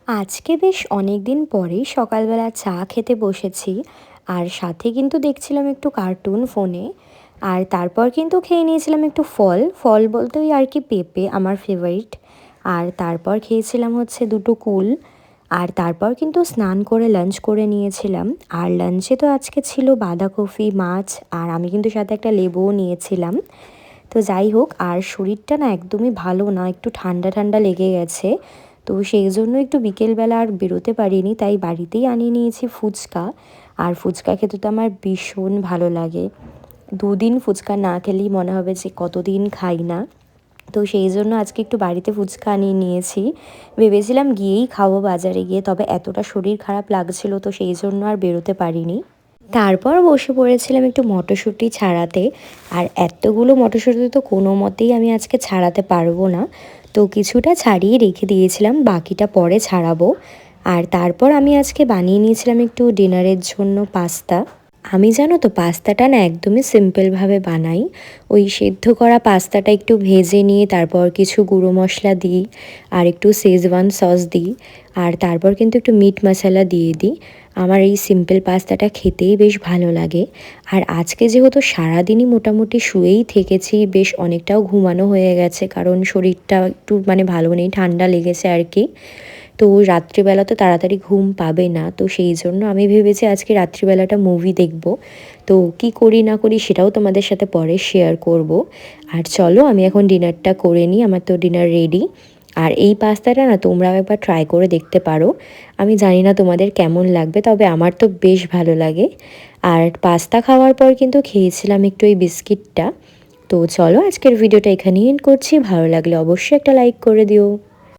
আজকে বেশ অনেকদিন পরেই সকালবেলা চা খেতে বসেছি। আর সাথে কিন্তু দেখছিলাম একটু কার্টুন ফোনে। আর তারপর কিন্তু খেয়ে নিয়েছিলাম একটু ফল। ফল বলতে ওই আর কি পেঁপে আমার ফেভারিট। আর তারপর খেয়েছিলাম হচ্ছে দুটো কুল। আর তারপর কিন্তু স্নান করে লাঞ্চ করে নিয়েছিলাম। আর লাঞ্চে তো আজকে ছিল বাঁধাকপি, মাছ, আর আমি কিন্তু সাথে একটা লেবুও নিয়েছিলাম। তো যাই হোক, আর শরীরটা না একদমই ভালো না, একটু ঠান্ডা ঠান্ডা লেগে গেছে। তো সেই জন্য একটু বিকেলবেলা আর বেরোতে পারিনি, তাই বাড়িতেই আনিয়ে নিয়েছি ফুচকা। আর ফুচকা খেতে তো আমার ভীষণ ভালো লাগে। দুদিন ফুচকা না খেলেই মনে হবে যে কতদিন খাই না। তো সেই জন্য আজকে একটু বাড়িতে ফুচকা আনিয়ে নিয়েছি। ভেবেছিলাম গিয়েই খাবো বাজারে গিয়ে, তবে এতটা শরীর খারাপ লাগছিল তো সেই জন্য আর বেরোতে পারিনি। তারপর বসে পড়েছিলাম একটু মটরশুঁটি ছাড়াতে। আর এতগুলো মটরশুঁটি তো কোনো মতেই আমি আজকে ছাড়াতে পারবো না। তো কিছুটা ছাড়িয়ে রেখে দিয়েছিলাম, বাকিটা পরে ছাড়াবো। আর তারপর আমি আজকে বানিয়ে নিয়েছিলাম একটু ডিনারের জন্য পাস্তা। আমি জানো তো পাস্তাটা না একদমই সিম্পলভাবে বানাই। ওই সেদ্ধ করা পাস্তাটা একটু ভেজে নিয়ে তারপর কিছু গুঁড়ো মশলা দিই, আর একটু শেজওয়ান সস দিই, আর তারপর কিন্তু একটু মিট মশলা দিয়ে দিই। আমার এই সিম্পল পাস্তাটা খেতেই বেশ ভালো লাগে। আর আজকে যেহেতু সারাদিনই মোটামুটি শুয়েই থেকেছি, বেশ অনেকটাও ঘুমানো হয়ে গেছে, কারণ শরীরটা একটু ভালো নেই, ঠান্ডা লেগেছে আর কি। তো রাত্রিবেলা তো তাড়াতাড়ি ঘুম পাবে না, তো সেই জন্য আমি ভেবেছি আজকে রাত্রিবেলাটা মুভি দেখব। তো কি করি না করি সেটাও তোমাদের সাথে পরে শেয়ার করব। আর চলো আমি এখন ডিনারটা করে নিই, আমার তো ডিনার রেডি। আর এই পাস্তাটা না তোমরাও একবার ট্রাই করে দেখতে পারো। আমি জানি না তোমাদের কেমন লাগবে, তবে আমার তো বেশ ভালো লাগে। আর পাস্তা খাওয়ার পর কিন্তু খেয়েছিলাম একটু এই বিস্কিটটা। তো চলো আজকের ভিডিওটা এখানেই এন্ড করছি। ভালো লাগলে অবশ্যই একটা লাইক করে দিও।